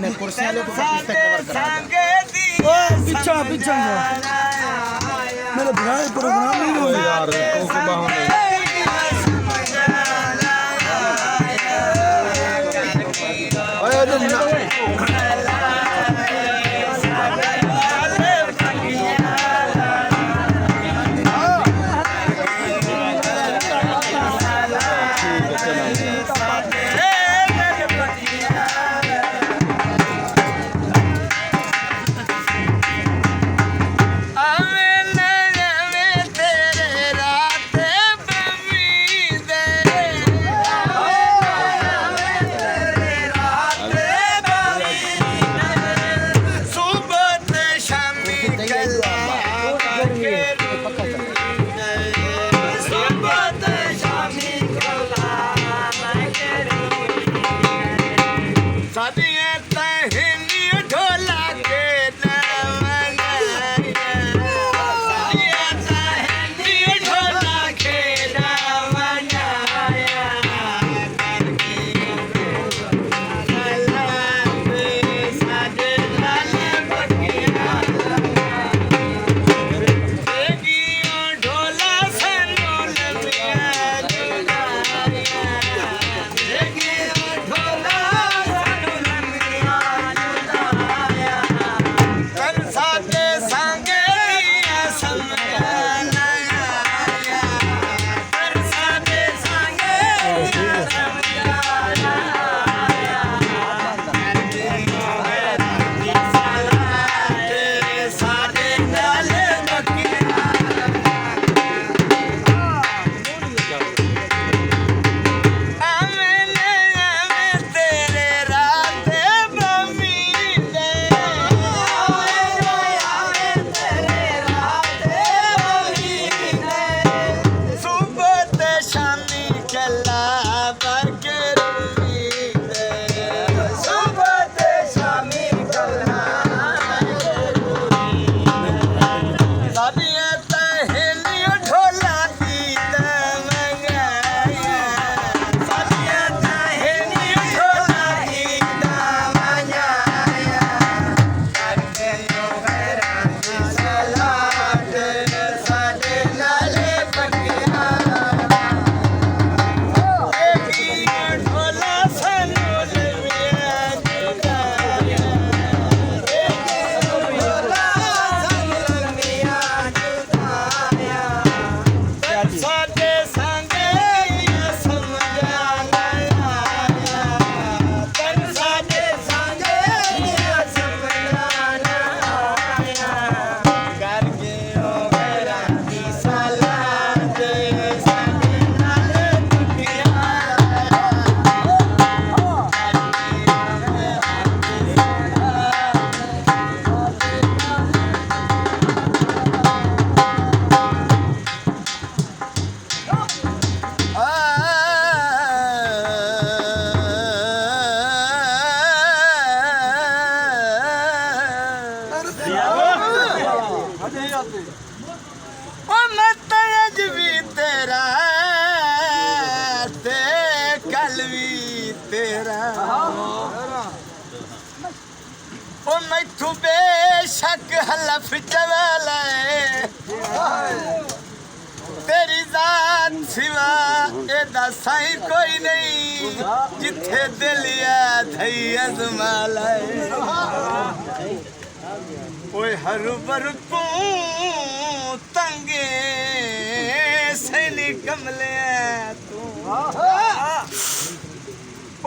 मैं कुर्सियां लेके किससे कवर करा ओ पीछा पीछा मेरे भाई प्रोग्राम नहीं हो यार को बाहों मैथू बेशक हलफ चवले तेरी जात सिवा एदा साई कोई नहीं जिथे दिलिया थई अजमाला ओए हरू भरू तू तंगे सैनी कमले तू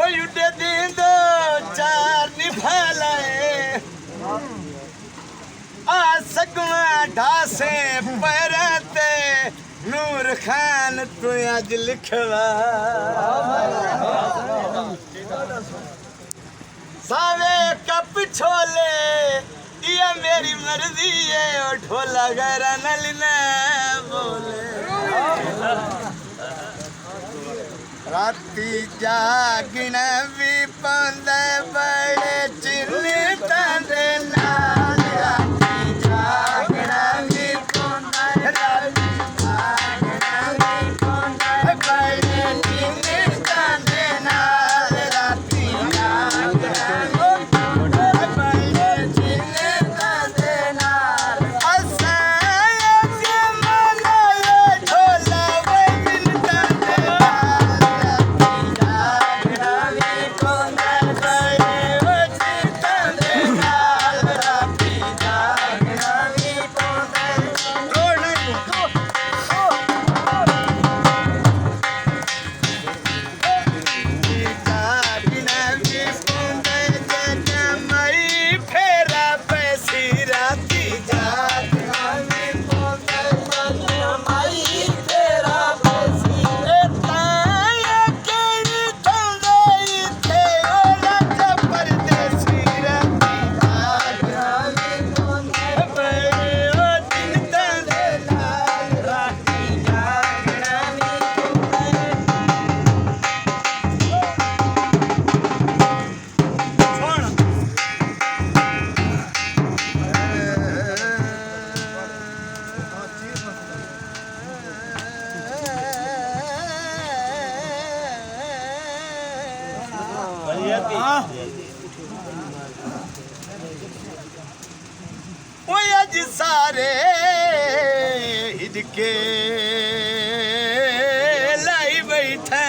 ओए उडे दिन दो चार निभालाए आ सगवा ढासे परते नूर खान तू आज लिखवा सावे कप छोले ये मेरी मर्जी है ओ ढोला गरा नलना बोले राती जागना भी पांदे बड़े चिन्ता दे नाल राती जागना भी पांदे राती जागना भी पांदे बड़े चिन्ता दे नाल राती जागना भी ओए अज सारे हिजके लाई बैठे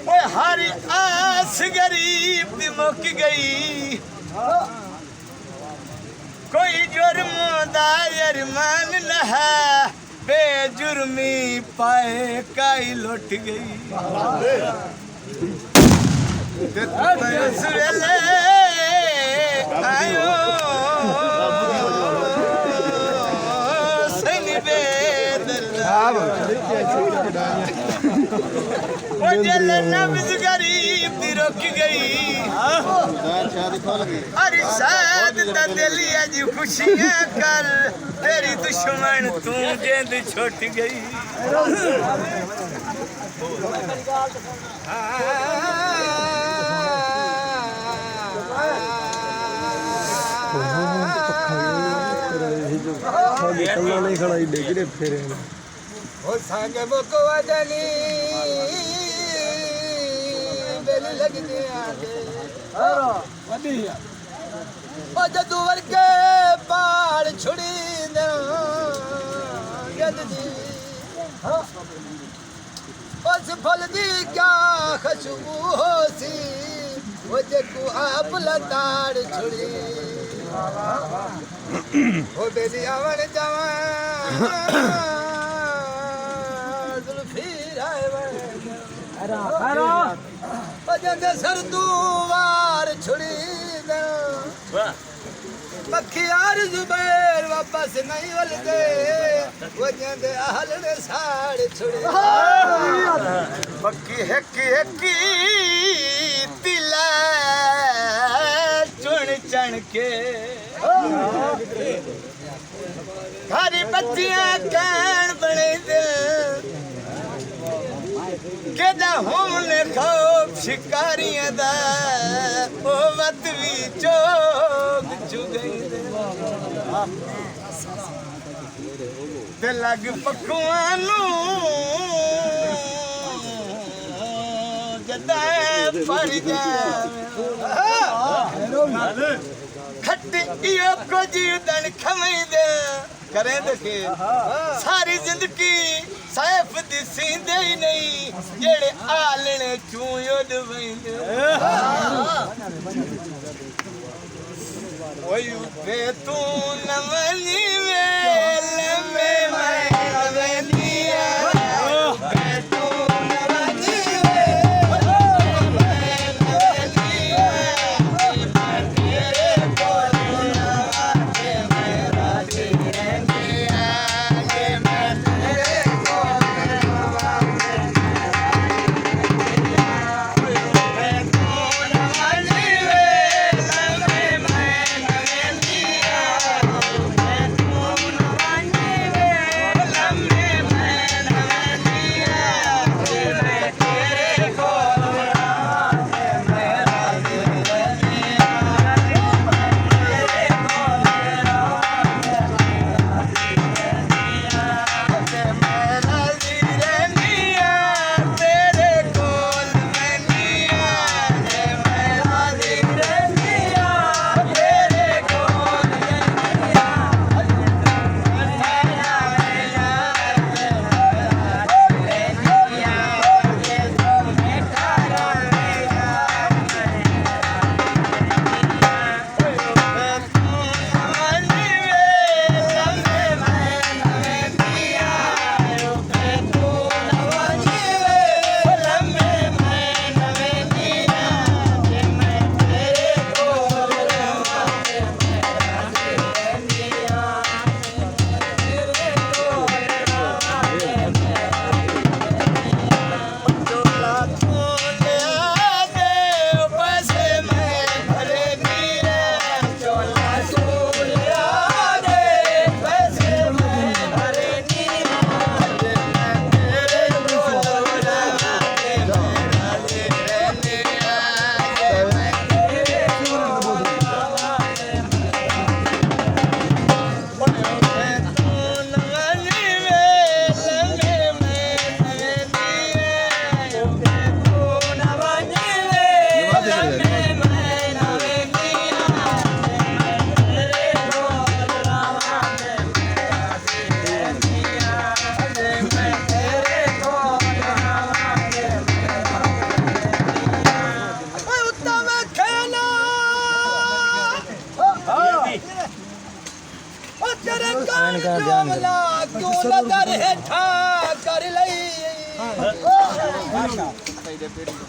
ओए हर आस गरीब दी मुक गई कोई जुर्म दा अरमान न है बेजुर्मी पाए काई लुट गई उस वेले आयो सनी वो दिल नब्ज गरीब दी रुक गई अरे शायद ता दिल अज खुशियां कर तेरी दुश्मन तू जिंद छुट गई नहीं खड़ा ही देख रहे फिर ओ संग मुकवदनी बेल लगदे आगे ओ जदू वर्गे पाल छुड़ी दे गददी उस फल दी क्या खुशबू होसी वो जेकू आप लताड़ छुड़ी ओ बेली आवन जावा जुल्फी आए ओ जंदे सरदू वार छुड़ी दे मखियार जुबैर वापस नहीं वलदे वो जंदे आहल ने साड़ छुड़ी मक्की हकी तिला चुन चण के हरी बच्चियां कैन बने दे केदा हमने खौफ शिकारियां दा ओ वत भी चोग चुगई दे लग पकवानू जदा पर जा खट्टी इयो को जीवन खमई दे करें देखे सारी जिंदगी सैफ दी सींदे ही नहीं जेड़े आलने चूयोद वैंदे ओय पे तू नवनी वेल में मैं नवनिया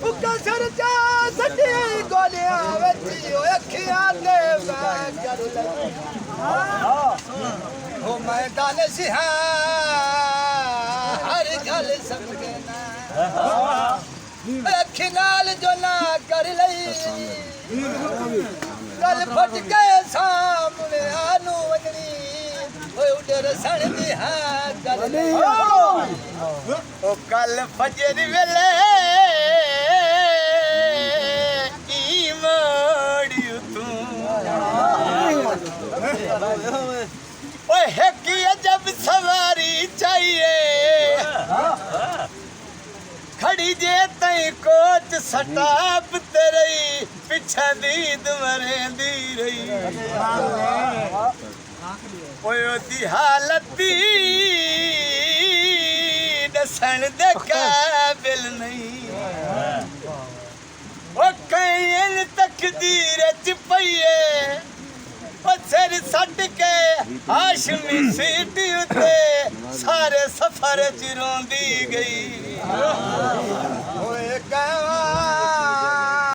ਉੱਕਾ ਸਰ ਚਾ ਸੱਟੀ ਗੋਲੀਆਂ ਵਿੱਚ ਓ ਅੱਖੀਆਂ ਤੇ ਮੈਂ ਕਰ ਲਈ ਉਹ ਮੈਂ ਤਾਂ ਸਿਹਾ ਹਰ ਗੱਲ ਸਮਝੇ ਨਾ ਅੱਖੀ ਨਾਲ ਜੋ ਨਾ ਕਰ ਲਈ ਗੱਲ ਫਟ ਕੇ ਸਾਹਮਣੇ ਆਨੂੰ ਵੰਨੀ ਓਏ ਉਡਰ ਸਣ ਦੀ ਹਾਂ ਗੱਲ ਲਈ ਉਹ ਕੱਲ ਫਜਰ ਵੇਲੇ ਈ ਮੋੜਿਓ ਤੂੰ ਓਏ ਹੈ ਕੀ ਅਜਬ ਸਵਾਰੀ ਚਾਹੀਏ ਖੜੀ ਜੇ ਤਈ ਕੋਚ ਸਟਾਪ ਤੇਰੀ ਪਿੱਛੇ ਦੀ ਦਮਰੇਂਦੀ ਰਹੀ ਓਏ ਉਹਦੀ ਹਾਲਤੀ ਦਸਣ ਦੇ ਕਾਬਿਲ ਨਹੀਂ ਉਹ ਕਈਨ ਤਕਦੀਰ ਚ ਪਈਏ ਉਹ ਸਿਰ ਛੱਡ ਕੇ ਹਾਸ਼ਮੀ ਸੀਟੀ ਉੱਤੇ ਸਾਰੇ ਸਫਰ ਚ ਰੋਂਦੀ ਗਈ ਓਏ ਕਾ